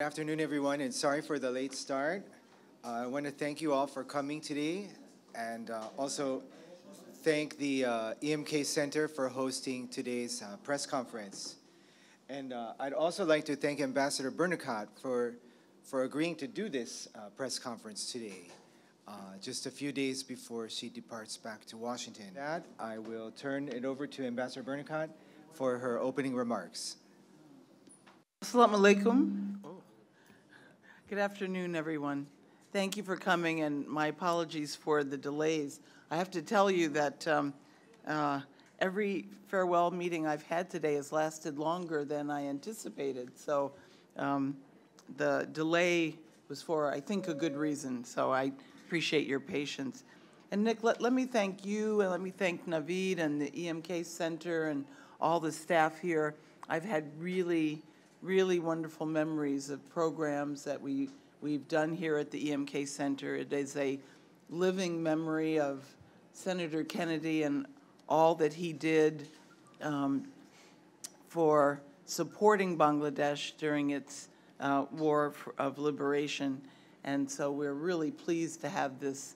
Good afternoon, everyone, and sorry for the late start. I want to thank you all for coming today, and also thank the EMK Center for hosting today's press conference. And I'd also like to thank Ambassador Bernicat for agreeing to do this press conference today, just a few days before she departs back to Washington. With that, I will turn it over to Ambassador Bernicat for her opening remarks. Assalamu alaikum. Good afternoon, everyone. Thank you for coming, and my apologies for the delays. I have to tell you that every farewell meeting I've had today has lasted longer than I anticipated. So the delay was for, I think, a good reason. So I appreciate your patience. And Nick, let me thank you, and let me thank Naveed and the EMK Center and all the staff here. I've had really wonderful memories of programs that we've done here at the EMK Center. It is a living memory of Senator Kennedy and all that he did for supporting Bangladesh during its war of liberation. And so we're really pleased to have this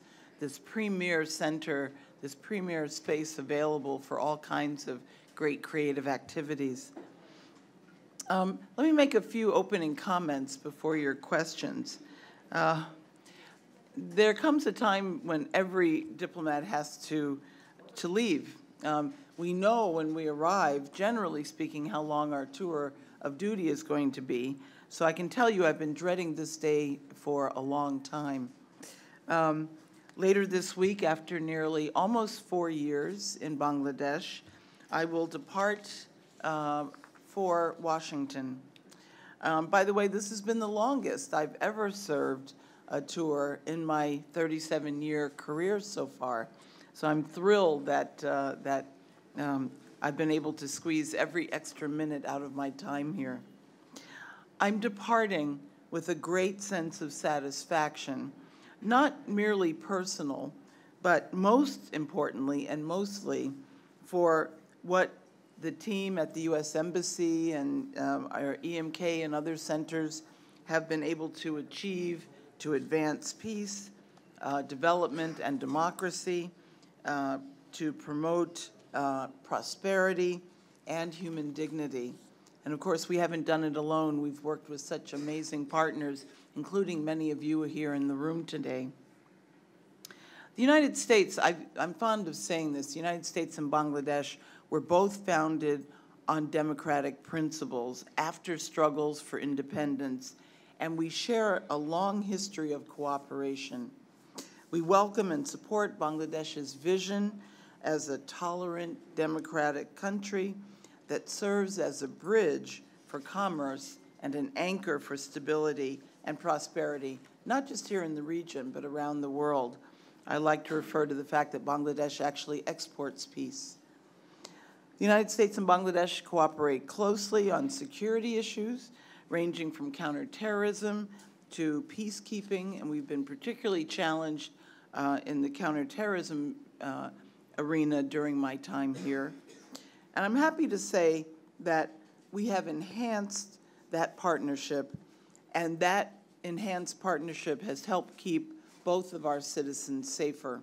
premier center, this premier space available for all kinds of great creative activities. Let me make a few opening comments before your questions. There comes a time when every diplomat has to leave. We know when we arrive, generally speaking, how long our tour of duty is going to be. So I can tell you I've been dreading this day for a long time. Later this week, after nearly almost 4 years in Bangladesh, I will depart for Washington. By the way, this has been the longest I've ever served a tour in my 37-year career so far. So I'm thrilled that I've been able to squeeze every extra minute out of my time here. I'm departing with a great sense of satisfaction, not merely personal, but most importantly and mostly for what the team at the U.S. Embassy and our EMK and other centers have been able to achieve to advance peace, development, and democracy, to promote prosperity and human dignity. And of course, we haven't done it alone. We've worked with such amazing partners, including many of you here in the room today. The United States, I'm fond of saying this, the United States and Bangladesh were both founded on democratic principles after struggles for independence, and we share a long history of cooperation. We welcome and support Bangladesh's vision as a tolerant, democratic country that serves as a bridge for commerce and an anchor for stability and prosperity, not just here in the region, but around the world. I like to refer to the fact that Bangladesh actually exports peace. The United States and Bangladesh cooperate closely on security issues, ranging from counterterrorism to peacekeeping, and we've been particularly challenged in the counterterrorism arena during my time here. And I'm happy to say that we have enhanced that partnership, and that enhanced partnership has helped keep both of our citizens safer.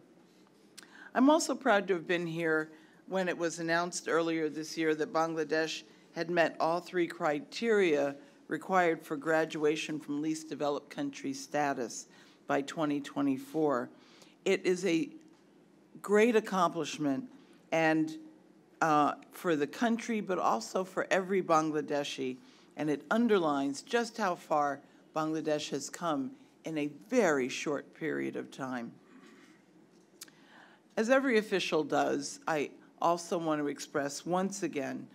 I'm also proud to have been here when it was announced earlier this year that Bangladesh had met all 3 criteria required for graduation from least developed country status by 2024. It is a great accomplishment and for the country, but also for every Bangladeshi, and it underlines just how far Bangladesh has come in a very short period of time. As every official does, I also want to express once again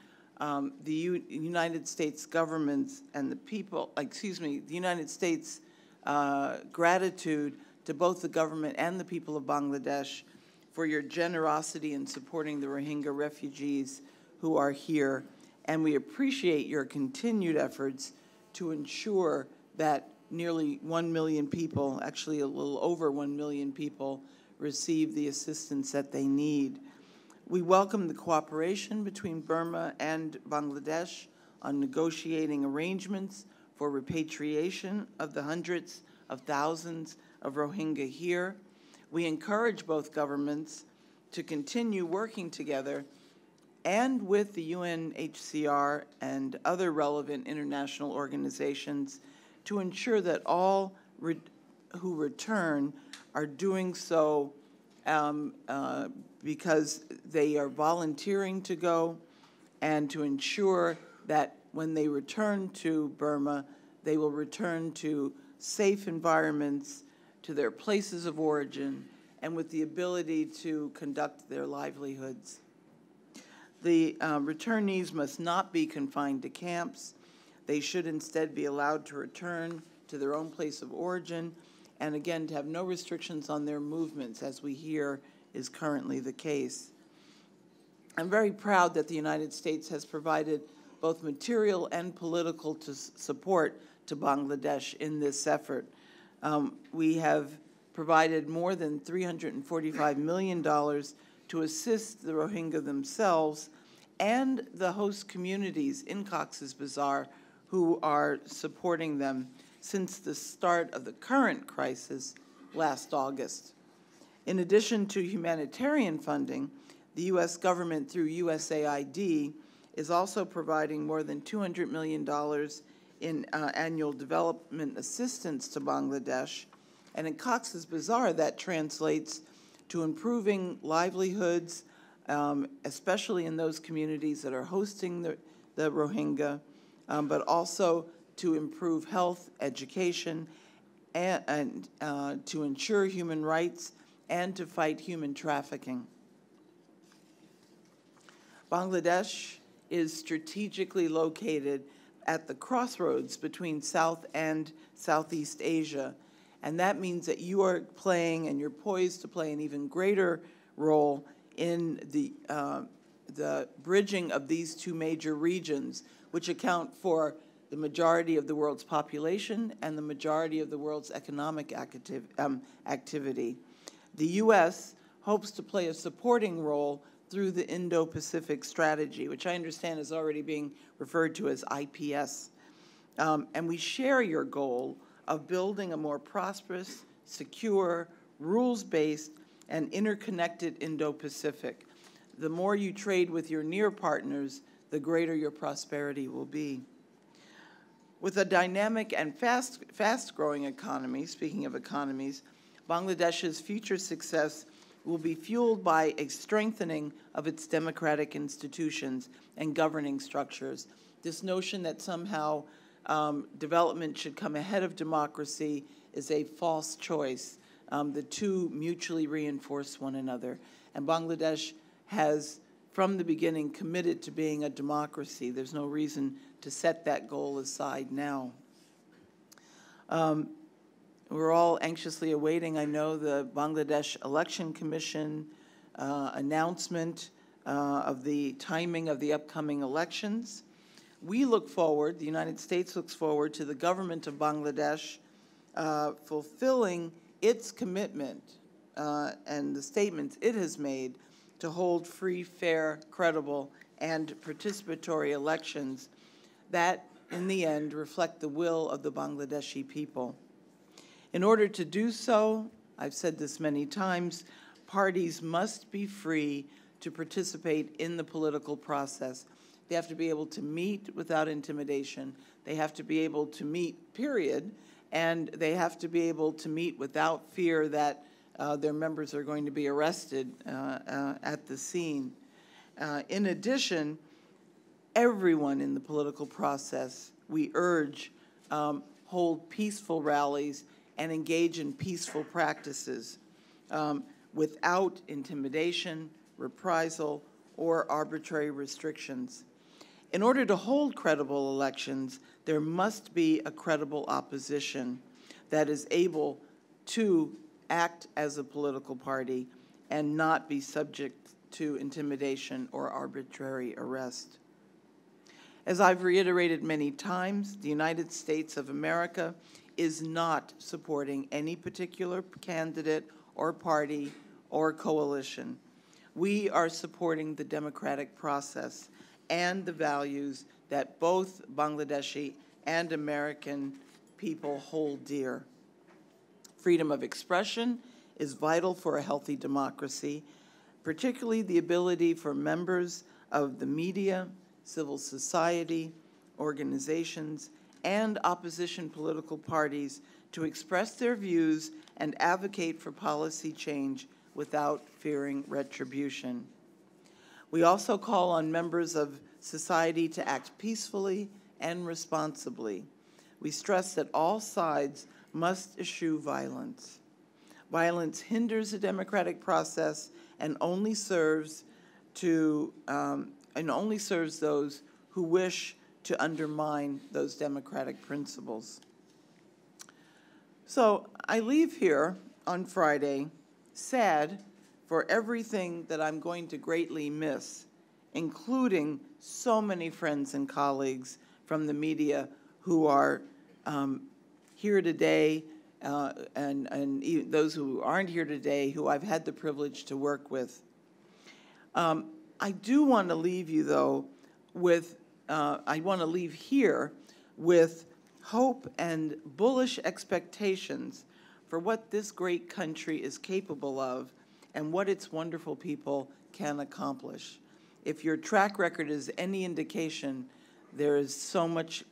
the United States government's and the United States gratitude to both the government and the people of Bangladesh for your generosity in supporting the Rohingya refugees who are here. And we appreciate your continued efforts to ensure that nearly 1 million people, actually a little over 1 million people, receive the assistance that they need. We welcome the cooperation between Burma and Bangladesh on negotiating arrangements for repatriation of the hundreds of thousands of Rohingya here. We encourage both governments to continue working together and with the UNHCR and other relevant international organizations to ensure that all who return are doing so because they are volunteering to go, and to ensure that when they return to Burma, they will return to safe environments, to their places of origin, and with the ability to conduct their livelihoods. The returnees must not be confined to camps. They should instead be allowed to return to their own place of origin, and again, to have no restrictions on their movements, as we hear is currently the case. I'm very proud that the United States has provided both material and political support to Bangladesh in this effort. We have provided more than $345 million to assist the Rohingya themselves and the host communities in Cox's Bazar who are supporting them since the start of the current crisis last August. In addition to humanitarian funding, the U.S. government through USAID is also providing more than $200 million in annual development assistance to Bangladesh. And in Cox's Bazar, that translates to improving livelihoods, especially in those communities that are hosting the Rohingya, but also to improve health, education, and to ensure human rights, and to fight human trafficking. Bangladesh is strategically located at the crossroads between South and Southeast Asia, and that means that you are playing, and you're poised to play, an even greater role in the bridging of these two major regions, which account for the majority of the world's population and the majority of the world's economic activity. The U.S. hopes to play a supporting role through the Indo-Pacific Strategy, which I understand is already being referred to as IPS. And we share your goal of building a more prosperous, secure, rules-based, and interconnected Indo-Pacific. The more you trade with your near partners, the greater your prosperity will be. With a dynamic and fast-growing economy, speaking of economies, Bangladesh's future success will be fueled by a strengthening of its democratic institutions and governing structures. This notion that somehow development should come ahead of democracy is a false choice. The two mutually reinforce one another. And Bangladesh has, from the beginning, committed to being a democracy. There's no reason to set that goal aside now. We're all anxiously awaiting, I know, the Bangladesh Election Commission announcement of the timing of the upcoming elections. We look forward, the United States looks forward to the government of Bangladesh fulfilling its commitment and the statements it has made to hold free, fair, credible, and participatory elections that, in the end, reflect the will of the Bangladeshi people. In order to do so, I've said this many times, parties must be free to participate in the political process. They have to be able to meet without intimidation. They have to be able to meet, period, and they have to be able to meet without fear that their members are going to be arrested at the scene. In addition, everyone in the political process, we urge, hold peaceful rallies and engage in peaceful practices without intimidation, reprisal, or arbitrary restrictions. In order to hold credible elections, there must be a credible opposition that is able to act as a political party and not be subject to intimidation or arbitrary arrest. As I've reiterated many times, the United States of America is not supporting any particular candidate or party or coalition. We are supporting the democratic process and the values that both Bangladeshi and American people hold dear. Freedom of expression is vital for a healthy democracy, particularly the ability for members of the media, civil society, organizations, and opposition political parties to express their views and advocate for policy change without fearing retribution. We also call on members of society to act peacefully and responsibly. We stress that all sides must eschew violence. Violence hinders the democratic process and only serves those who wish to undermine those democratic principles. So I leave here on Friday sad for everything that I'm going to greatly miss, including so many friends and colleagues from the media who are here today, and even those who aren't here today, who I've had the privilege to work with. I do want to leave you, though, with, I want to leave here with hope and bullish expectations for what this great country is capable of and what its wonderful people can accomplish. If your track record is any indication, there is so much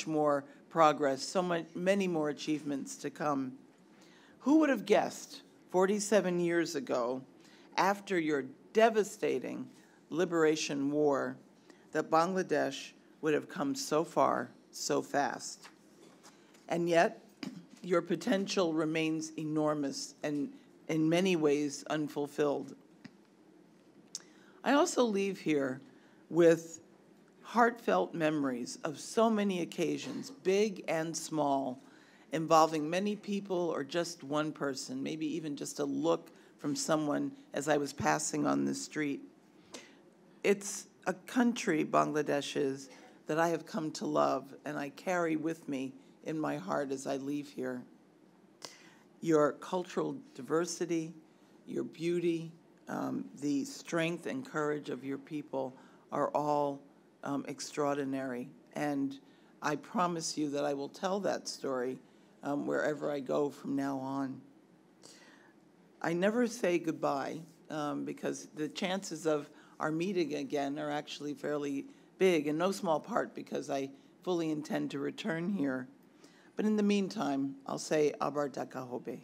more progress, many more achievements to come. Who would have guessed 47 years ago, after your devastating liberation war, that Bangladesh would have come so far so fast? And yet, your potential remains enormous and in many ways unfulfilled. I also leave here with heartfelt memories of so many occasions, big and small, involving many people or just one person, maybe even just a look from someone as I was passing on the street. It's a country, Bangladesh is, that I have come to love and I carry with me in my heart as I leave here. Your cultural diversity, your beauty, the strength and courage of your people are all extraordinary. And I promise you that I will tell that story wherever I go from now on. I never say goodbye because the chances of our meeting again are actually fairly big, in no small part because I fully intend to return here. But in the meantime, I'll say Abar Dakahobe.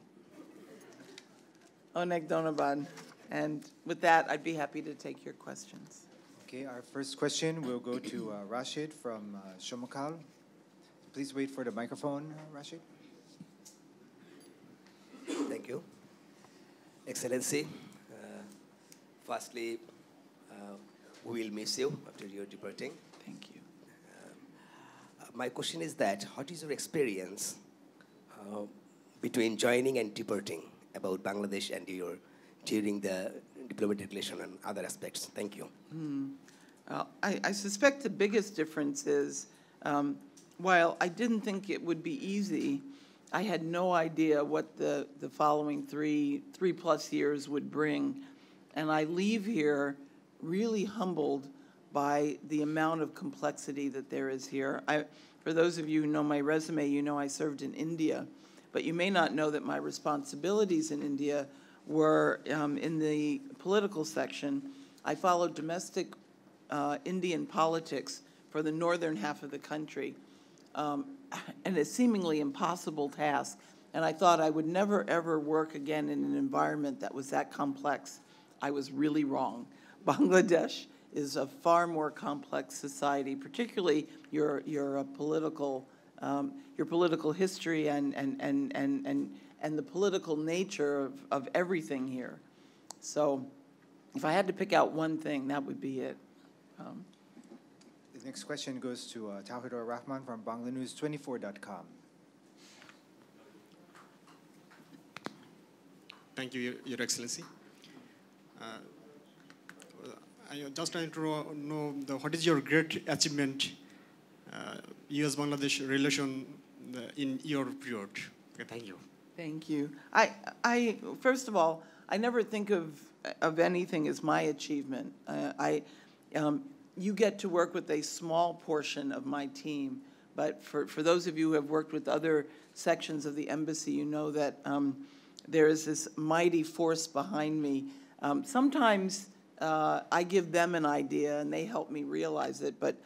Onek Donoban. And with that, I'd be happy to take your questions. Okay, our first question will go to Rashid from Shomakal. Please wait for the microphone, Rashid. Thank you. Excellency, firstly, we will miss you after your departing. Thank you. My question is that, what is your experience between joining and departing about Bangladesh and during the diplomatic relation and other aspects? Thank you. I suspect the biggest difference is, while I didn't think it would be easy, I had no idea what the following three plus years would bring. And I leave here really humbled by the amount of complexity that there is here. For those of you who know my resume, you know I served in India, but you may not know that my responsibilities in India were in the political section. I followed domestic Indian politics for the northern half of the country, and a seemingly impossible task. And I thought I would never, ever work again in an environment that was that complex. I was really wrong. Bangladesh is a far more complex society, particularly your political history and the political nature of everything here. So, if I had to pick out one thing, that would be it. The next question goes to Tawhidur Rahman from BanglaNews24.com. Thank you, Your Excellency. I just want to know what is your great achievement, U.S.-Bangladesh relation in your period? Okay, thank you. Thank you. I first of all, I never think of anything as my achievement. You get to work with a small portion of my team, But for those of you who have worked with other sections of the embassy, you know that there is this mighty force behind me. Sometimes I give them an idea and they help me realize it, but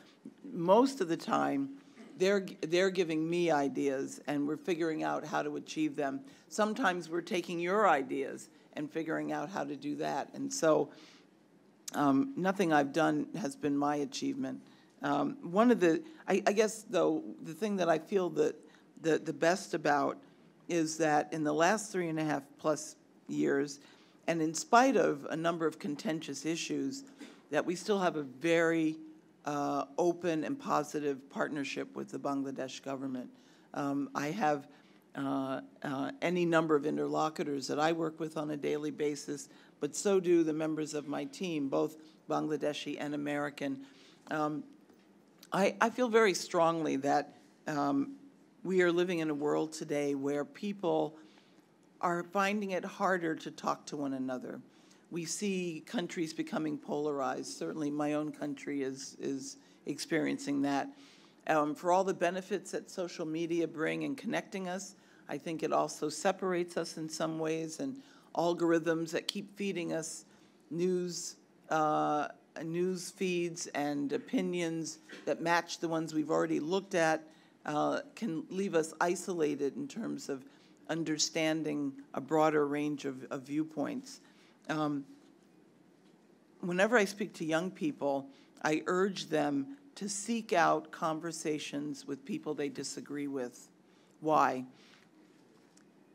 most of the time they're giving me ideas and we're figuring out how to achieve them. Sometimes we're taking your ideas and figuring out how to do that. And so nothing I've done has been my achievement. One of the, I guess though, the thing that I feel that the best about is that in the last 3.5+ years, and in spite of a number of contentious issues, that we still have a very open and positive partnership with the Bangladesh government. I have any number of interlocutors that I work with on a daily basis, but so do the members of my team, both Bangladeshi and American. I feel very strongly that we are living in a world today where people are finding it harder to talk to one another. We see countries becoming polarized. Certainly my own country is experiencing that. For all the benefits that social media bring in connecting us, I think it also separates us in some ways, and algorithms that keep feeding us news feeds and opinions that match the ones we've already looked at can leave us isolated in terms of understanding a broader range of viewpoints. Whenever I speak to young people, I urge them to seek out conversations with people they disagree with. Why?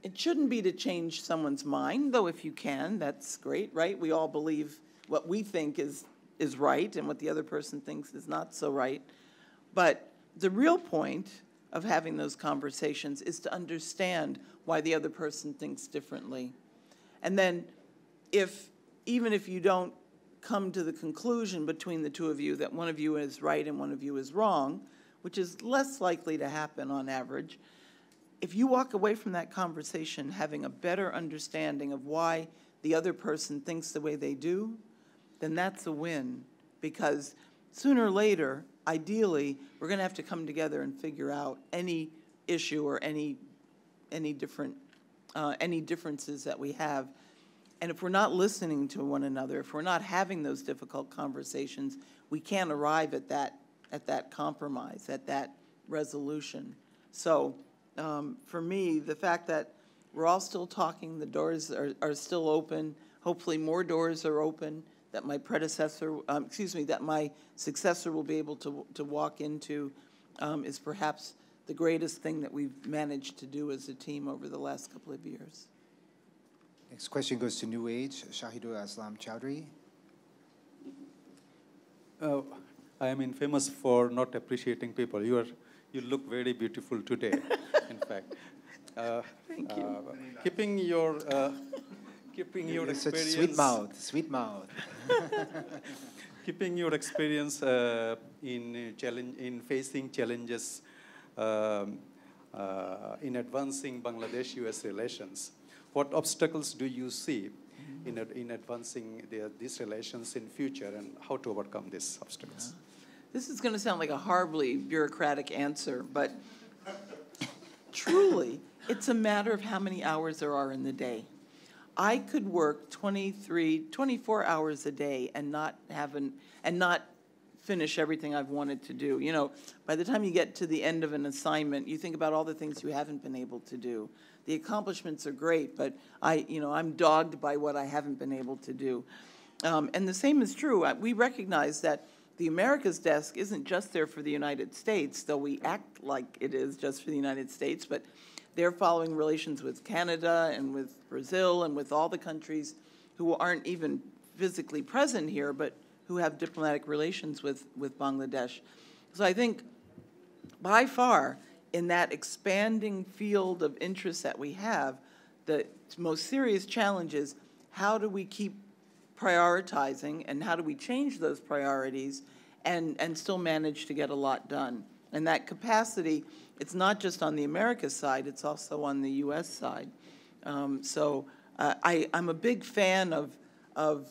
It shouldn't be to change someone's mind, though if you can, that's great, right? We all believe what we think is right and what the other person thinks is not so right. But the real point of having those conversations is to understand why the other person thinks differently. And then even if you don't come to the conclusion between the two of you that one of you is right and one of you is wrong, which is less likely to happen on average, if you walk away from that conversation having a better understanding of why the other person thinks the way they do, then that's a win. Because sooner or later, ideally, we're going to have to come together and figure out any issue or any differences that we have. And if we're not listening to one another, if we're not having those difficult conversations, we can't arrive at that compromise, at that resolution. So for me, the fact that we're all still talking, the doors are still open, hopefully more doors are open, that my that my successor will be able to walk into is perhaps the greatest thing that we've managed to do as a team over the last couple of years. Next question goes to New Age, Shahidul Aslam Chowdhury. I am infamous for not appreciating people. You look very beautiful today, in fact. Thank you. Keeping your experience. Such sweet mouth. Keeping your experience in facing challenges in advancing Bangladesh-US relations, what obstacles do you see in advancing these relations in future, and how to overcome these obstacles? This is going to sound like a horribly bureaucratic answer, but truly, it's a matter of how many hours there are in the day. I could work 24 hours a day and not finish everything I've wanted to do. You know, by the time you get to the end of an assignment, you think about all the things you haven't been able to do. The accomplishments are great, but I'm dogged by what I haven't been able to do. And the same is true. We recognize that the Americas desk isn't just there for the United States, though we act like it is just for the United States, but they're following relations with Canada and with Brazil and with all the countries who aren't even physically present here, but who have diplomatic relations with Bangladesh. So I think by far, in that expanding field of interest that we have, the most serious challenge is how do we keep prioritizing and how do we change those priorities and still manage to get a lot done. And that capacity, it's not just on the Americas side, it's also on the U.S. side. So I'm a big fan of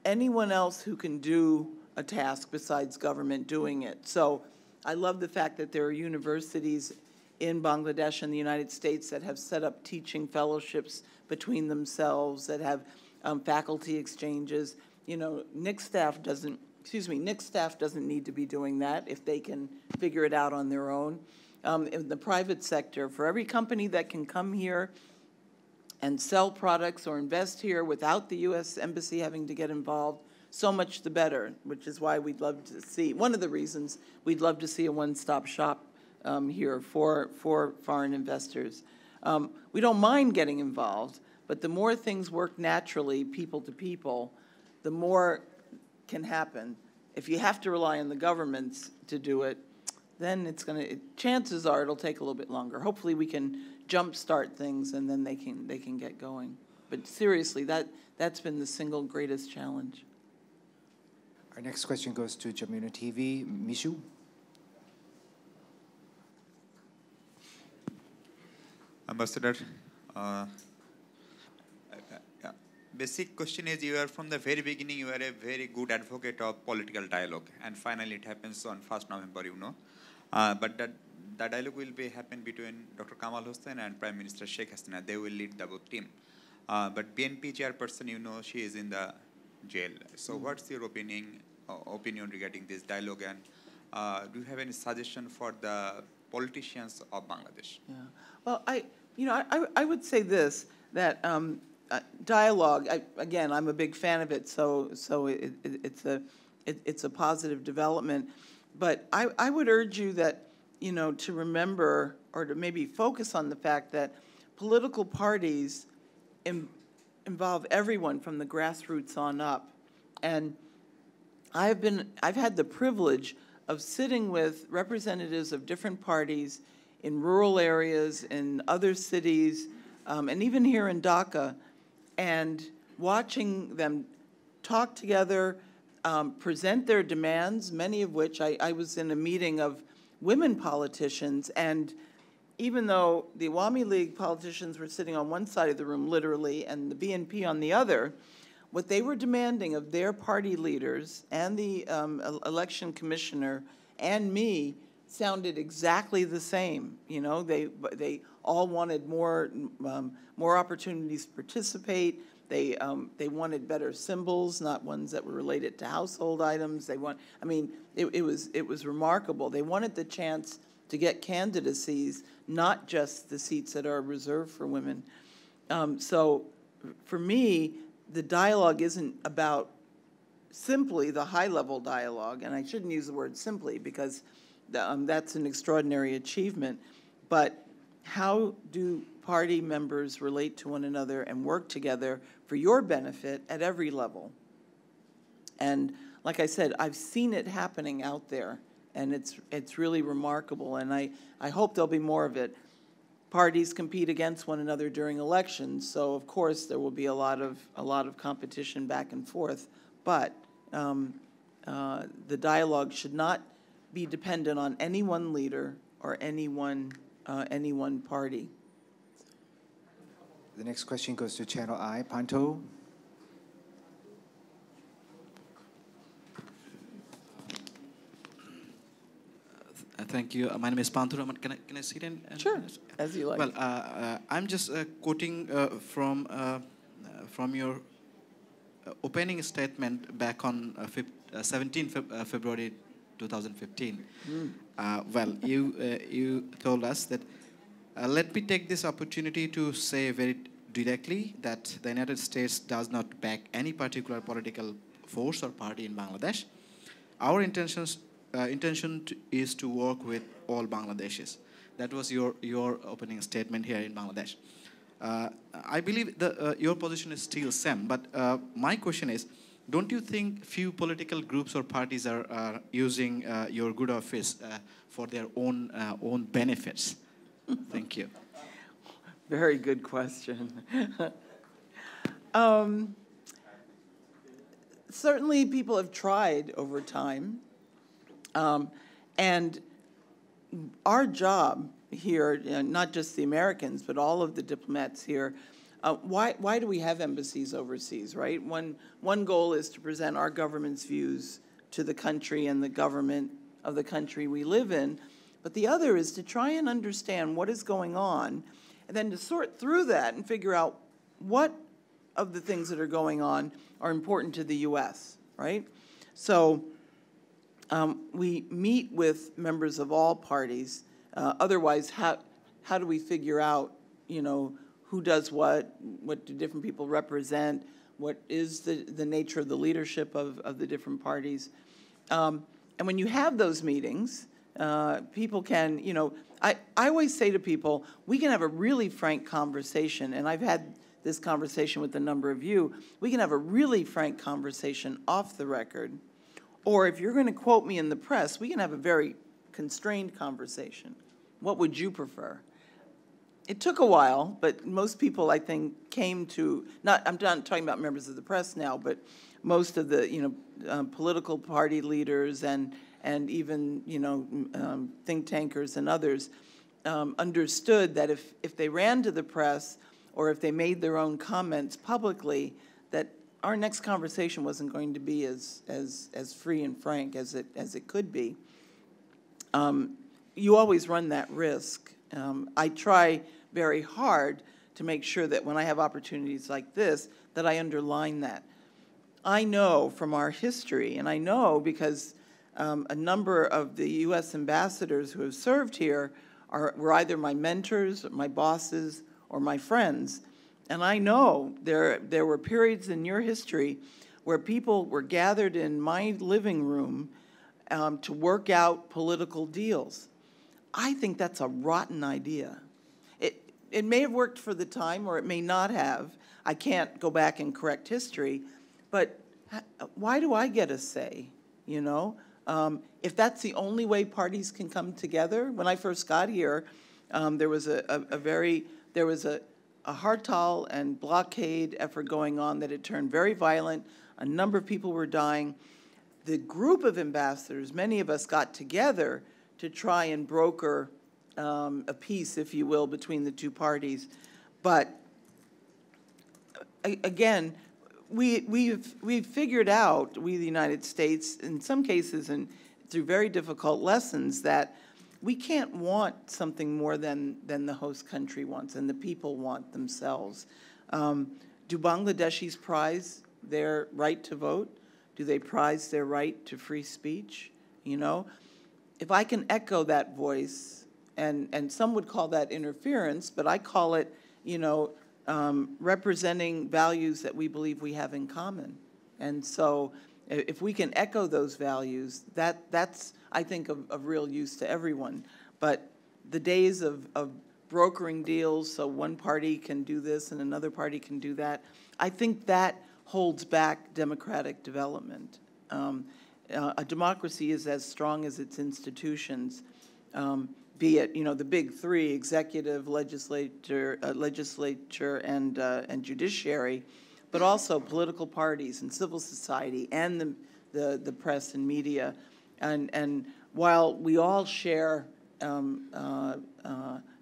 anyone else who can do a task besides government doing it. So I love the fact that there are universities in Bangladesh and the United States that have set up teaching fellowships between themselves, that have faculty exchanges. You know, NIC staff doesn't need to be doing that if they can figure it out on their own. In the private sector, for every company that can come here and sell products or invest here without the U.S. Embassy having to get involved, so much the better, which is why we'd love to see, one of the reasons we'd love to see a one-stop shop here for foreign investors. We don't mind getting involved, but the more things work naturally, people to people, the more can happen. If you have to rely on the governments to do it, then chances are it'll take a little bit longer. Hopefully we can jumpstart things and then they can get going. But seriously, that's been the single greatest challenge. Our next question goes to Jamuna TV. Mishu? Ambassador, basic question is, you are from the very beginning, you are a very good advocate of political dialogue, and finally it happens on 1st November, you know. But that dialogue will happen between Dr. Kamal Hossain and Prime Minister Sheikh Hasina. They will lead the both team. But BNP chairperson, you know, she is in the jail. So what's your opinion regarding this dialogue, and do you have any suggestion for the politicians of Bangladesh? Yeah. Well, I would say this, that dialogue, again, I'm a big fan of it, so it's a positive development. But I would urge you that, you know, to remember or to maybe focus on the fact that political parties involve everyone from the grassroots on up. And I've had the privilege of sitting with representatives of different parties in rural areas, in other cities, and even here in Dhaka, and watching them talk together, present their demands, many of which I was in a meeting of women politicians, and even though the Awami League politicians were sitting on one side of the room, literally, and the BNP on the other, what they were demanding of their party leaders and the election commissioner and me sounded exactly the same. You know, they all wanted more opportunities to participate. They wanted better symbols, not ones that were related to household items. It was remarkable. They wanted the chance to get candidacies, not just the seats that are reserved for women. So for me, the dialogue isn't about simply the high-level dialogue, and I shouldn't use the word simply because that's an extraordinary achievement, but how do party members relate to one another and work together for your benefit at every level? And like I said, I've seen it happening out there, and it's really remarkable, and I hope there'll be more of it. Parties compete against one another during elections, so of course there will be a lot of competition back and forth, but the dialogue should not be dependent on any one leader or any one party. The next question goes to Channel I. Panto. Thank you. My name is Panto. Can I sit in? Sure, as you like. Well, I'm just quoting from your opening statement back on 17 February 2015. Well, you told us that, let me take this opportunity to say very directly that the United States does not back any particular political force or party in Bangladesh. Our intention is to work with all Bangladeshis. That was your opening statement here in Bangladesh. I believe your position is still same, but my question is, don't you think few political groups or parties are using your good office for their own benefits? Thank you. Very good question. Certainly people have tried over time. And our job here, not just the Americans, but all of the diplomats here, why do we have embassies overseas, right? One goal is to present our government's views to the country and the government of the country we live in, but the other is to try and understand what is going on, and then to sort through that and figure out what of the things that are going on are important to the U.S., right? So we meet with members of all parties. Otherwise, how do we figure out, you know, who does what do different people represent, what is the nature of the leadership of the different parties. And when you have those meetings, people can, you know, I always say to people, we can have a really frank conversation, and I've had this conversation with a number of you. We can have a really frank conversation off the record, or if you're going to quote me in the press, we can have a very constrained conversation. What would you prefer? It took a while, but most people, I think, came to, I'm not talking about members of the press now, but most of the, you know, political party leaders and even, you know, think tankers and others understood that if they ran to the press or if they made their own comments publicly, that our next conversation wasn't going to be as free and frank as it could be. You always run that risk. I try very hard to make sure that when I have opportunities like this, that I underline that. I know from our history, and I know because a number of the U.S. ambassadors who have served here were either my mentors, my bosses, or my friends. And I know there were periods in your history where people were gathered in my living room to work out political deals. I think that's a rotten idea. It may have worked for the time, or it may not have. I can't go back and correct history, but why do I get a say, you know? If that's the only way parties can come together. When I first got here, there was a Hartal and blockade effort going on that had turned very violent. A number of people were dying. The group of ambassadors, many of us got together to try and broker a peace, if you will, between the two parties. But again, we've figured out, we the United States, in some cases and through very difficult lessons, that we can't want something more than the host country wants and the people want themselves. Do Bangladeshis prize their right to vote? Do they prize their right to free speech? You know, if I can echo that voice, and some would call that interference, but I call it, you know, representing values that we believe we have in common. And so if we can echo those values, that's, I think, of real use to everyone. But the days of brokering deals so one party can do this and another party can do that, I think that holds back democratic development. A democracy is as strong as its institutions, be it, you know, the big three, executive, legislature, and judiciary, but also political parties and civil society and the press and media. And while we all share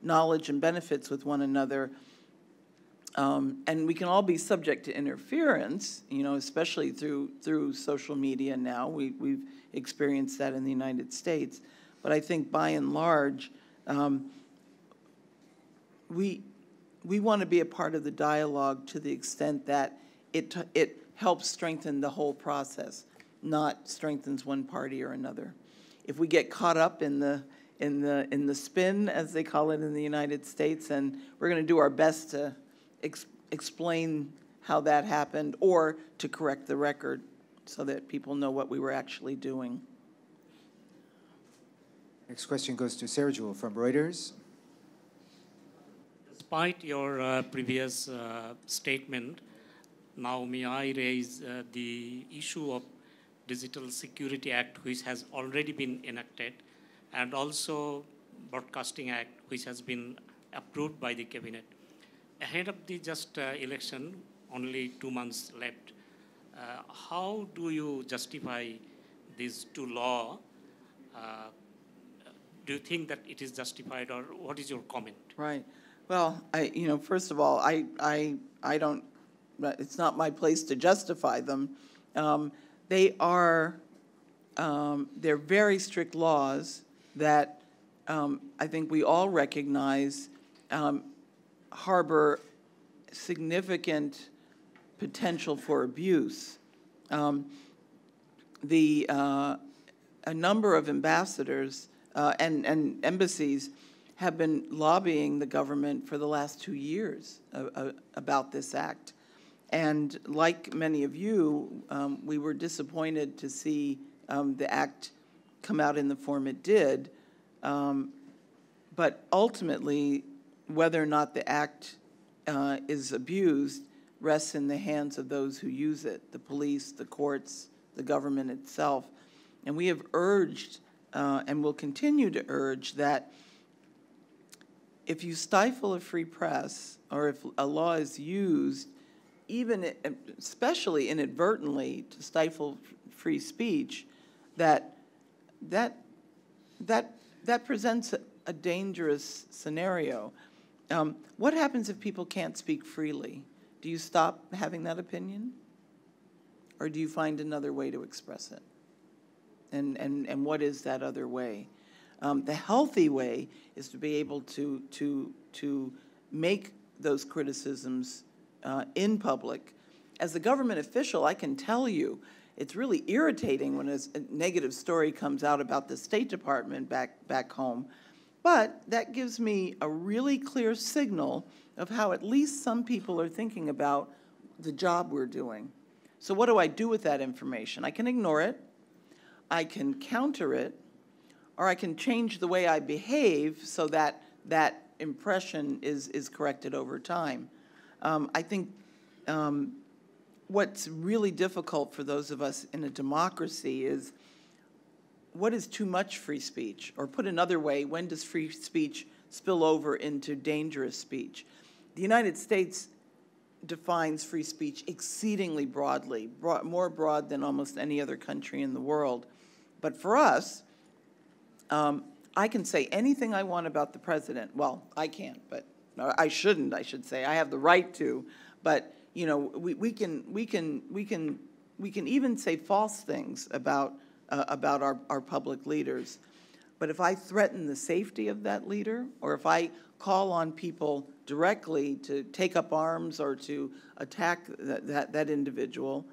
knowledge and benefits with one another, and we can all be subject to interference, you know, especially through social media now. We've experienced that in the United States. But I think by and large, we want to be a part of the dialogue to the extent that it helps strengthen the whole process, not strengthens one party or another. If we get caught up in the spin, as they call it in the United States, and we're going to do our best to explain how that happened or to correct the record so that people know what we were actually doing. Next question goes to Sarah Jewell from Reuters. Despite your previous statement, now may I raise the issue of Digital Security Act, which has already been enacted, and also Broadcasting Act, which has been approved by the Cabinet. Ahead of the just election, only 2 months left, how do you justify these two laws? Do you think that it is justified, or what is your comment? Right. Well, first of all, I don't. It's not my place to justify them. They are they're very strict laws that I think we all recognize harbor significant potential for abuse. A number of ambassadors and embassies have been lobbying the government for the last 2 years about this act. And like many of you, we were disappointed to see the act come out in the form it did. But ultimately, whether or not the act is abused rests in the hands of those who use it, the police, the courts, the government itself. And we have urged and will continue to urge that if you stifle a free press, or if a law is used, even especially inadvertently, to stifle free speech, that presents a dangerous scenario. What happens if people can't speak freely? Do you stop having that opinion, or do you find another way to express it? And what is that other way? The healthy way is to be able to make those criticisms in public. As a government official, I can tell you, it's really irritating when a negative story comes out about the State Department back home, but that gives me a really clear signal of how at least some people are thinking about the job we're doing. So what do I do with that information? I can ignore it, I can counter it, or I can change the way I behave so that that impression is corrected over time. I think what's really difficult for those of us in a democracy is, what is too much free speech? Or put another way, when does free speech spill over into dangerous speech? The United States defines free speech exceedingly broadly, more broad than almost any other country in the world. But for us, I can say anything I want about the president. Well, I can't, but I shouldn't, I should say. I have the right to, but you know, we can even say false things about our public leaders. But if I threaten the safety of that leader, or if I call on people directly to take up arms or to attack that individual,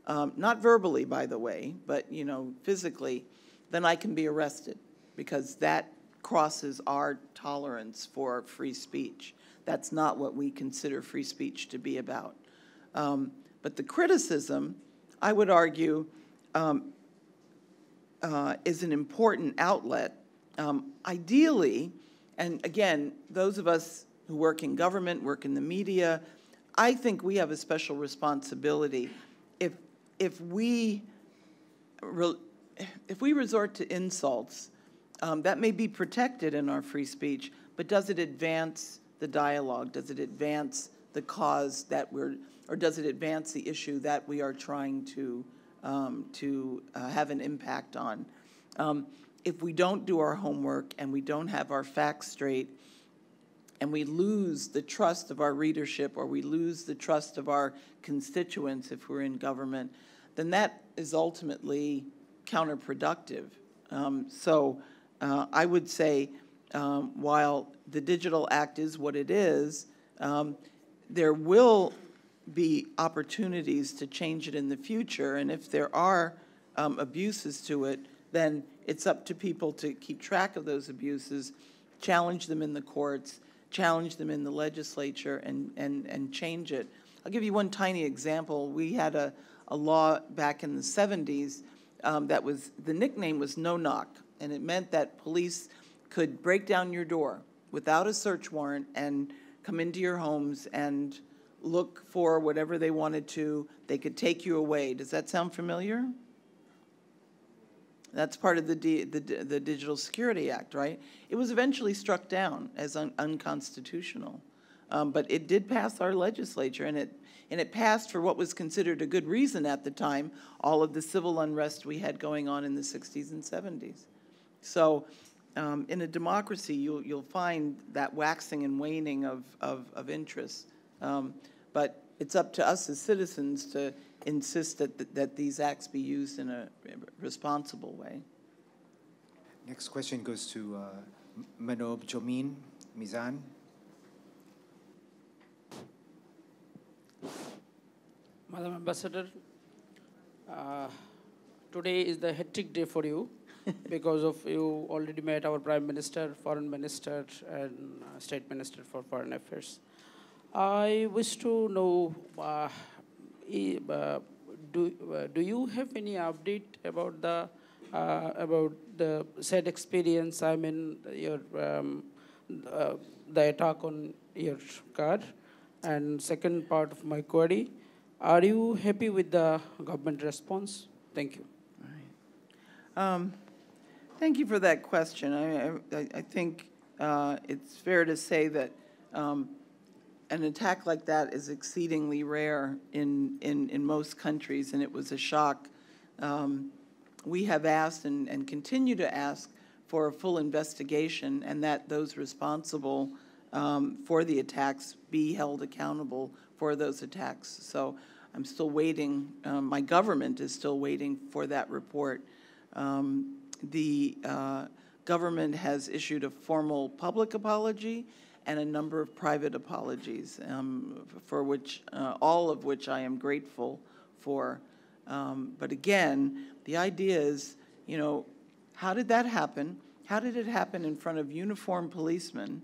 not verbally, by the way, but you know, physically, then I can be arrested, because that crosses our tolerance for free speech. That's not what we consider free speech to be about. But the criticism, I would argue, is an important outlet. Ideally, and again, those of us who work in government, work in the media, I think we have a special responsibility. If we resort to insults, that may be protected in our free speech, but does it advance the dialogue? Does it advance the cause that or does it advance the issue that we are trying to have an impact on? If we don't do our homework and we don't have our facts straight, and we lose the trust of our readership, or we lose the trust of our constituents if we're in government, then that is ultimately counterproductive. So I would say, while the Digital Act is what it is, there will be opportunities to change it in the future, and if there are abuses to it, then it's up to people to keep track of those abuses, challenge them in the courts, challenge them in the legislature, and change it. I'll give you one tiny example. We had a law back in the 70s that was, the nickname was no knock, and it meant that police could break down your door without a search warrant and come into your homes and look for whatever they wanted to. They could take you away. Does that sound familiar? That's part of the Digital Security Act, right? It was eventually struck down as unconstitutional, but it did pass our legislature, and it passed for what was considered a good reason at the time, all of the civil unrest we had going on in the 60s and 70s. So in a democracy, you'll find that waxing and waning of interest. But it's up to us as citizens to insist that these acts be used in a responsible way. Next question goes to Manob Jomin Mizan. Madam Ambassador, today is the hectic day for you because of you already met our Prime Minister, Foreign Minister, and State Minister for Foreign Affairs. I wish to know, do you have any update about the sad experience? I mean, your the attack on your car. And second part of my query, are you happy with the government response? Thank you. All right. Thank you for that question. I think it's fair to say that an attack like that is exceedingly rare in most countries, and it was a shock. We have asked and continue to ask for a full investigation, and that those responsible for the attacks be held accountable for those attacks. So I'm still waiting. My government is still waiting for that report. The government has issued a formal public apology and a number of private apologies, for which, all of which I am grateful for. But again, the idea is, you know, how did that happen? How did it happen in front of uniformed policemen?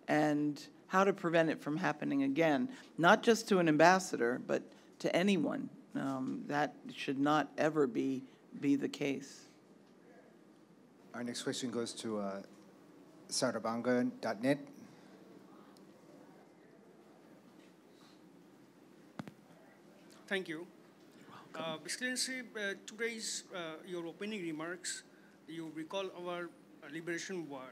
And how to prevent it from happening again, not just to an ambassador, but to anyone. That should not ever be the case. Our next question goes to sarabanga.net. Thank you. Excellency, today's your opening remarks, you recall our liberation war.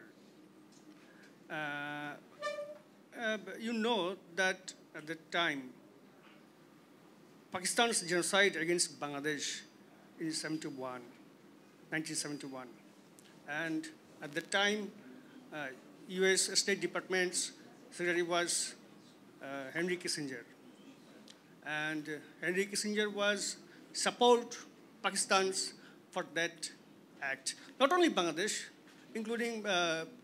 You know that at that time, Pakistan's genocide against Bangladesh in 1971. And at the time, US State Department's secretary was Henry Kissinger. And Henry Kissinger was support Pakistan's for that act. Not only Bangladesh, including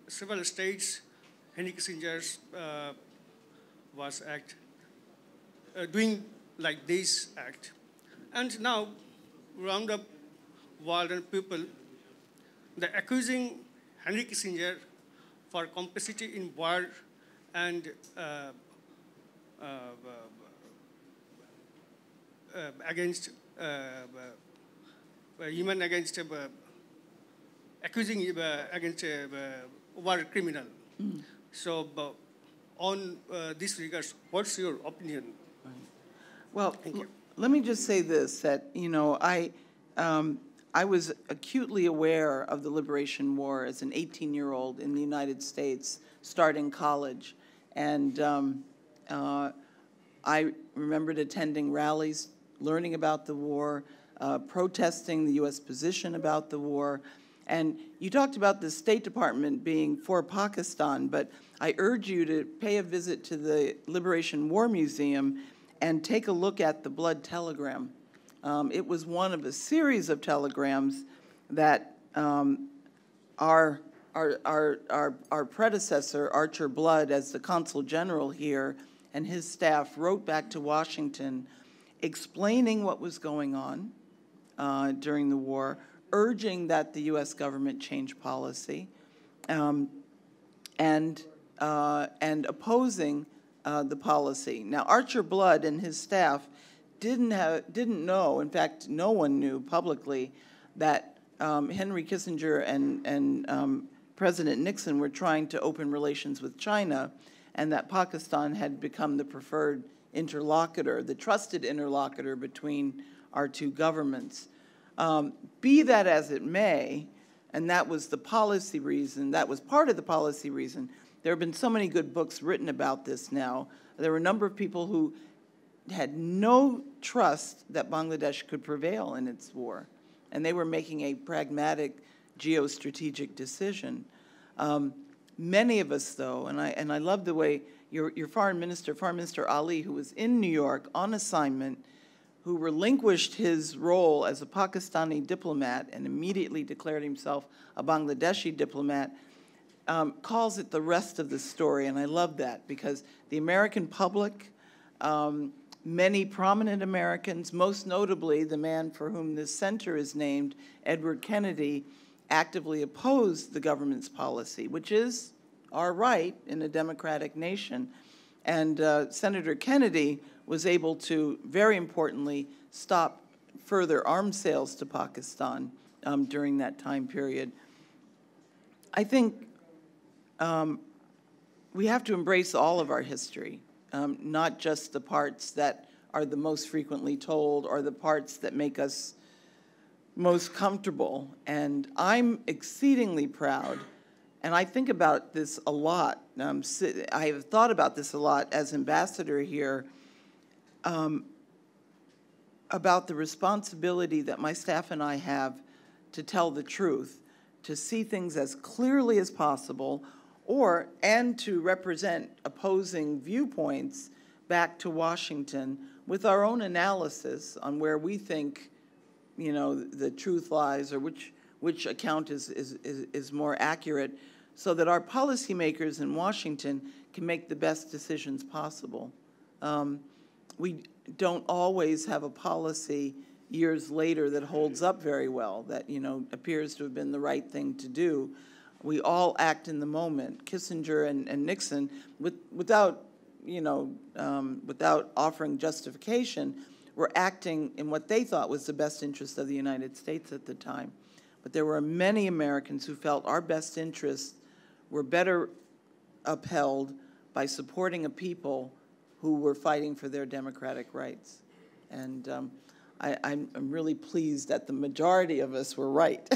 several states, Henry Kissinger's was doing like this act. And now, round up world and people, they're accusing Henry Kissinger for complicity in war and against human against accusing against war criminal. So on this regards, what's your opinion? Well, let me just say this, that, you know, I was acutely aware of the Liberation War as an 18-year-old in the United States, starting college. And I remembered attending rallies, learning about the war, protesting the U.S. position about the war. And you talked about the State Department being for Pakistan, but I urge you to pay a visit to the Liberation War Museum and take a look at the blood telegram. It was one of a series of telegrams that our predecessor, Archer Blood, as the Consul General here, and his staff wrote back to Washington explaining what was going on during the war, urging that the U.S. government change policy, and opposing the policy. Now, Archer Blood and his staff didn't know, in fact, no one knew publicly, that Henry Kissinger and President Nixon were trying to open relations with China, and that Pakistan had become the preferred interlocutor, the trusted interlocutor between our two governments. Be that as it may, and that was the policy reason, that was part of the policy reason. There have been so many good books written about this now. There were a number of people who had no trust that Bangladesh could prevail in its war, and they were making a pragmatic geostrategic decision. Many of us, though, and I love the way your Foreign Minister Ali, who was in New York on assignment, who relinquished his role as a Pakistani diplomat and immediately declared himself a Bangladeshi diplomat, calls it the rest of the story. And I love that because the American public, many prominent Americans, most notably the man for whom this center is named, Edward Kennedy, actively opposed the government's policy, which is our right in a democratic nation. And Senator Kennedy was able to, very importantly, stop further arms sales to Pakistan during that time period. I think we have to embrace all of our history, not just the parts that are the most frequently told or the parts that make us most comfortable. And I'm exceedingly proud, and I think about this a lot. I have thought about this a lot as ambassador here, about the responsibility that my staff and I have to tell the truth, to see things as clearly as possible, and to represent opposing viewpoints back to Washington with our own analysis on where we think, the truth lies, or which account is more accurate, so that our policymakers in Washington can make the best decisions possible. We don't always have a policy years later that holds up very well, that appears to have been the right thing to do. We all act in the moment. Kissinger and Nixon, without offering justification, were acting in what they thought was the best interest of the United States at the time. But there were many Americans who felt our best interests were better upheld by supporting a people who were fighting for their democratic rights. And I'm really pleased that the majority of us were right.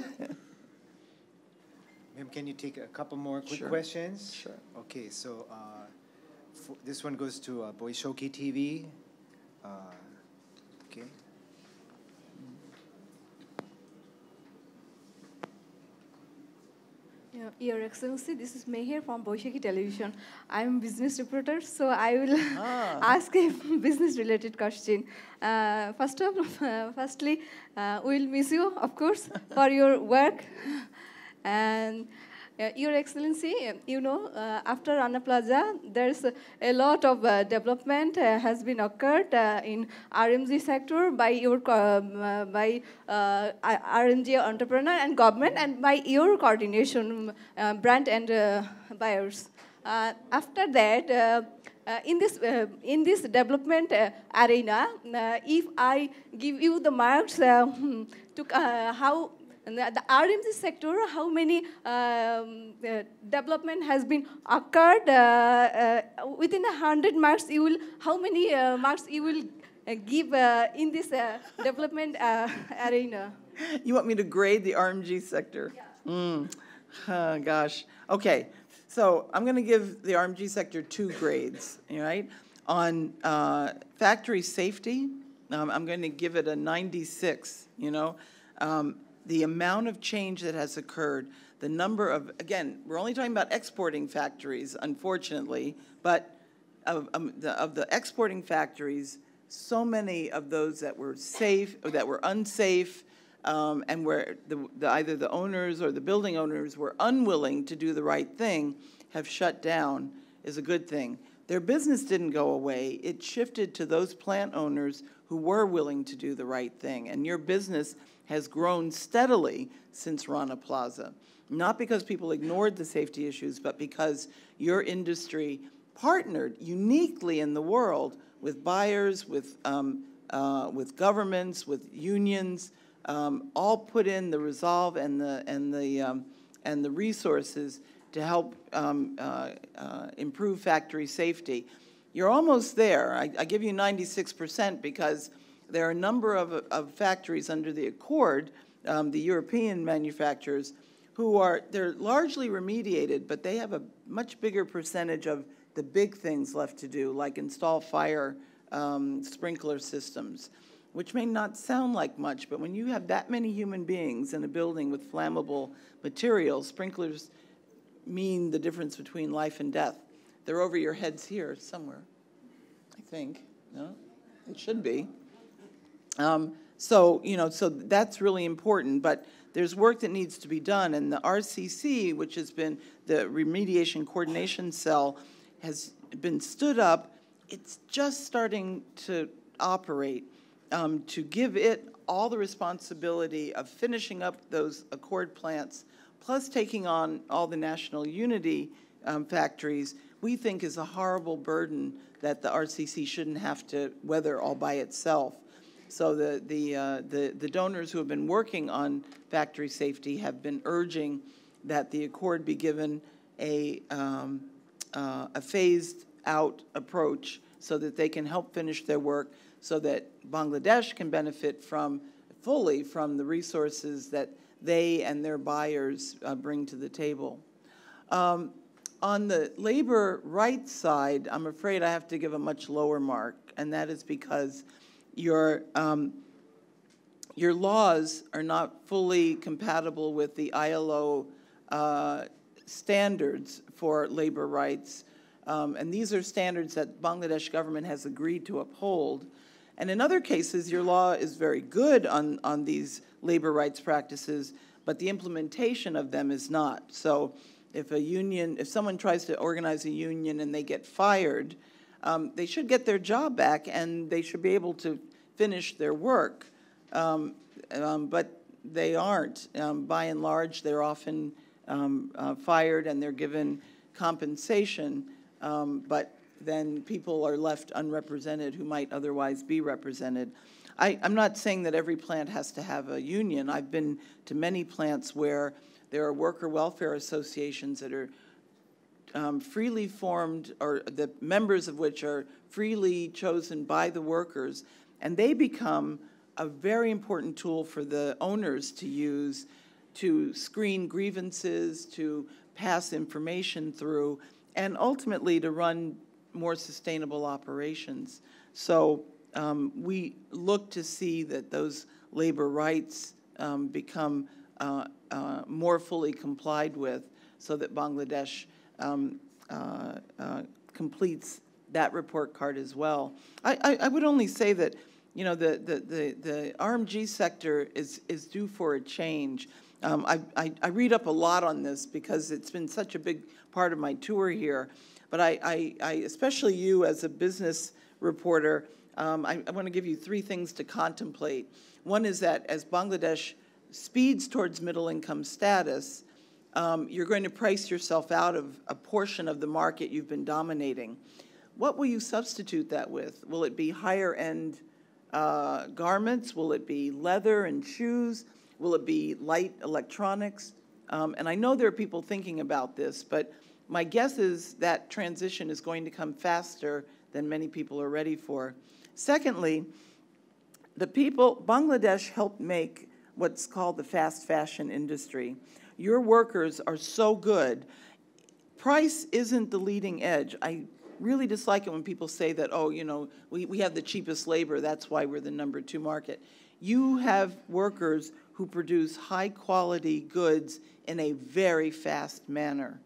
Ma'am, can you take a couple more quick questions? Sure. Okay, so this one goes to Boishoki TV. Okay. Your Excellency, this is Meher from Boishoki Television. I'm a business reporter, so I will ask a business-related question. Firstly, we'll miss you, of course, for your work. And Your Excellency, after Rana Plaza, there's a lot of development has been occurred in RMG sector by your RMG entrepreneur and government, and by your coordination, brand and buyers. After that, in this development arena, if I give you the marks to how the RMG sector, how many development has been occurred within 100 marks? How many marks you will give in this development arena? You want me to grade the RMG sector? Yeah. Gosh. Okay. So I'm going to give the RMG sector 2 grades. All right. On factory safety, I'm going to give it a 96. The amount of change that has occurred, the number of, again, we're only talking about exporting factories, unfortunately, but of the exporting factories, so many of those that were safe, or that were unsafe, and where either the owners or the building owners were unwilling to do the right thing, have shut down, is a good thing. Their business didn't go away. It shifted to those plant owners who were willing to do the right thing. And your business has grown steadily since Rana Plaza, not because people ignored the safety issues, but because your industry partnered uniquely in the world with buyers, with governments, with unions, all put in the resolve and the resources to help improve factory safety. You're almost there. I give you 96% because there are a number of factories under the Accord, the European manufacturers, they're largely remediated, but they have a much bigger percentage of the big things left to do, like install fire sprinkler systems, which may not sound like much, but when you have that many human beings in a building with flammable materials, sprinklers mean the difference between life and death. They're over your heads here somewhere, I think. No? It should be. So that's really important, but there's work that needs to be done, and the RCC, which has been the Remediation Coordination Cell, has been stood up. It's just starting to operate, to give it all the responsibility of finishing up those Accord plants, plus taking on all the national unity factories, we think is a horrible burden that the RCC shouldn't have to weather all by itself. So the donors who have been working on factory safety have been urging that the Accord be given a phased-out approach so that they can help finish their work, so that Bangladesh can benefit fully from the resources that they and their buyers bring to the table. On the labor rights side, I'm afraid I have to give a much lower mark, and that is because your laws are not fully compatible with the ILO standards for labor rights. And these are standards that Bangladesh government has agreed to uphold. And in other cases, your law is very good on these labor rights practices, but the implementation of them is not. So if someone tries to organize a union and they get fired, they should get their job back and they should be able to finish their work. But they aren't. By and large, they're often fired and they're given compensation, but then people are left unrepresented who might otherwise be represented. I'm not saying that every plant has to have a union. I've been to many plants where there are worker welfare associations that are freely formed, or the members of which are freely chosen by the workers, and they become a very important tool for the owners to use to screen grievances, to pass information through, and ultimately to run more sustainable operations. So we look to see that those labor rights become more fully complied with, so that Bangladesh completes that report card as well. I would only say that, you know, the RMG sector is due for a change. I read up a lot on this because it's been such a big part of my tour here. But I especially you as a business reporter, I want to give you 3 things to contemplate. One is that as Bangladesh speeds towards middle income status, you're going to price yourself out of a portion of the market you've been dominating. What will you substitute that with? Will it be higher end garments? Will it be leather and shoes? Will it be light electronics? And I know there are people thinking about this, but my guess is that transition is going to come faster than many people are ready for. Secondly, Bangladesh helped make what's called the fast fashion industry. Your workers are so good. Price isn't the leading edge. I really dislike it when people say that, oh, you know, we have the cheapest labor, that's why we're the #2 market. You have workers who produce high-quality goods in a very fast manner.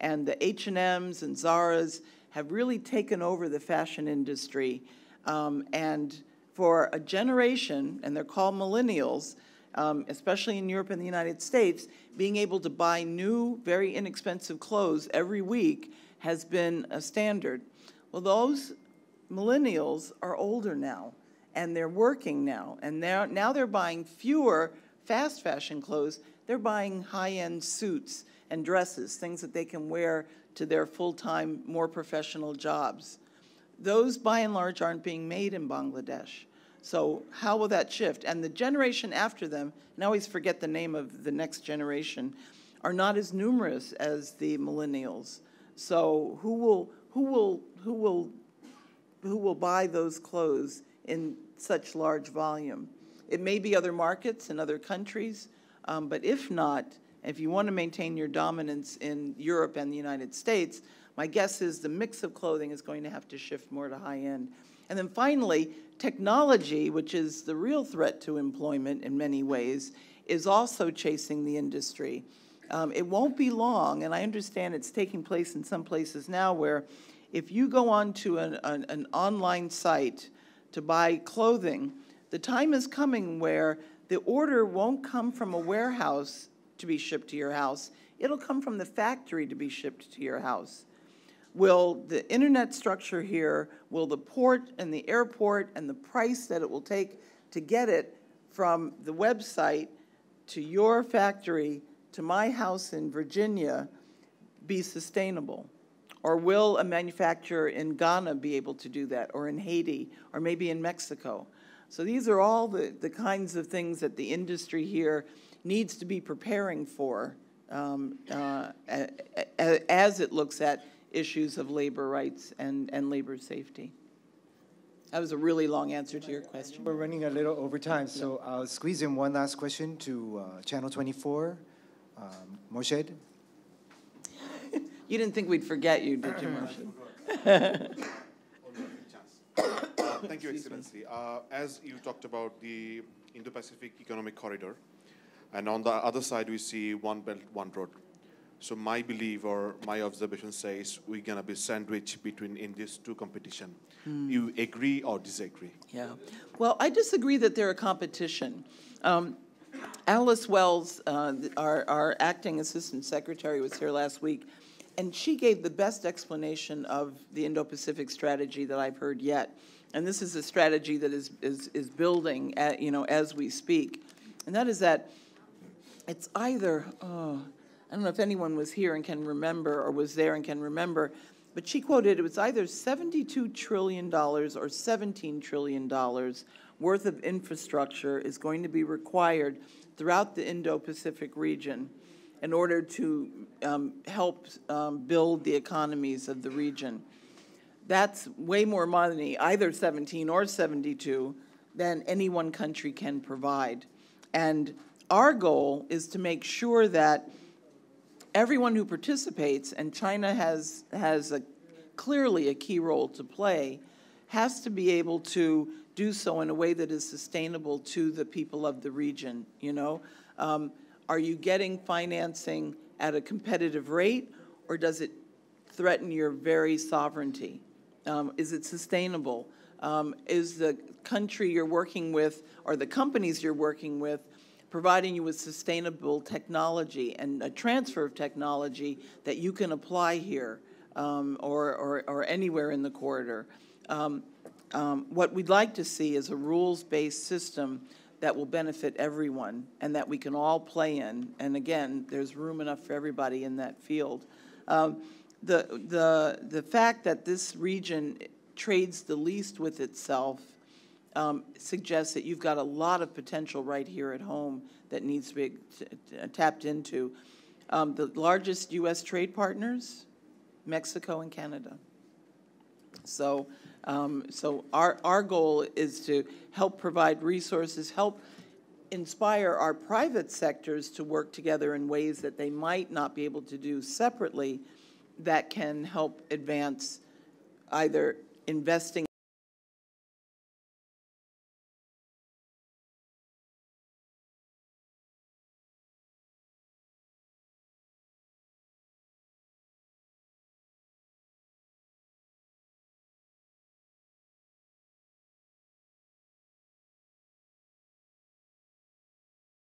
And the H&Ms and Zara's have really taken over the fashion industry. And for a generation, and they're called millennials, especially in Europe and the United States, being able to buy new, very inexpensive clothes every week has been a standard. Well, those millennials are older now, and they're working now, and now they're buying fewer fast fashion clothes. They're buying high-end suits and dresses, things that they can wear to their full-time, more professional jobs. Those, by and large, aren't being made in Bangladesh. So how will that shift? And the generation after them, and I always forget the name of the next generation, are not as numerous as the millennials. So who will buy those clothes in such large volume? It may be other markets in other countries, but if not, if you want to maintain your dominance in Europe and the United States, my guess is the mix of clothing is going to have to shift more to high end. And then finally, technology, which is the real threat to employment in many ways, is also chasing the industry. It won't be long, and I understand it's taking place in some places now, where if you go onto an online site to buy clothing, the time is coming where the order won't come from a warehouse to be shipped to your house. It'll come from the factory to be shipped to your house. Will the internet structure here, will the port and the airport and the price that it will take to get it from the website to your factory to my house in Virginia be sustainable? Or will a manufacturer in Ghana be able to do that, or in Haiti, or maybe in Mexico? So these are all the kinds of things that the industry here needs to be preparing for as it looks at issues of labor rights and labor safety. That was a really long answer to your question. We're running a little over time, so I'll squeeze in one last question to Channel 24. Morshed? You didn't think we'd forget you, did you, Morshed? Thank you, Excellency. As you talked about the Indo-Pacific Economic Corridor, and on the other side we see one belt, one road. So my belief or my observation says we're going to be sandwiched in these two competition. You agree or disagree? Yeah. Well, I disagree that they're a competition. Alice Wells, our acting assistant secretary, was here last week, and she gave the best explanation of the Indo-Pacific strategy that I've heard yet. And this is a strategy that is building, as we speak. And that is that it's either, I don't know if anyone was here and can remember, or was there and can remember, but she quoted it was either $72 trillion or $17 trillion worth of infrastructure is going to be required throughout the Indo-Pacific region in order to help build the economies of the region. That's way more money, either 17 or 72, than any one country can provide. And our goal is to make sure that everyone who participates, and China has clearly a key role to play, has to be able to do so in a way that is sustainable to the people of the region. Are you getting financing at a competitive rate, or does it threaten your very sovereignty? Is it sustainable? Is the country you're working with, or the companies you're working with, providing you with sustainable technology and a transfer of technology that you can apply here or anywhere in the corridor? What we'd like to see is a rules-based system that will benefit everyone and that we can all play in. And again, there's room enough for everybody in that field. The fact that this region trades the least with itself suggests that you've got a lot of potential right here at home that needs to be tapped into. The largest U.S. trade partners, Mexico and Canada. So our goal is to help provide resources, help inspire our private sectors to work together in ways that they might not be able to do separately, that can help advance either investing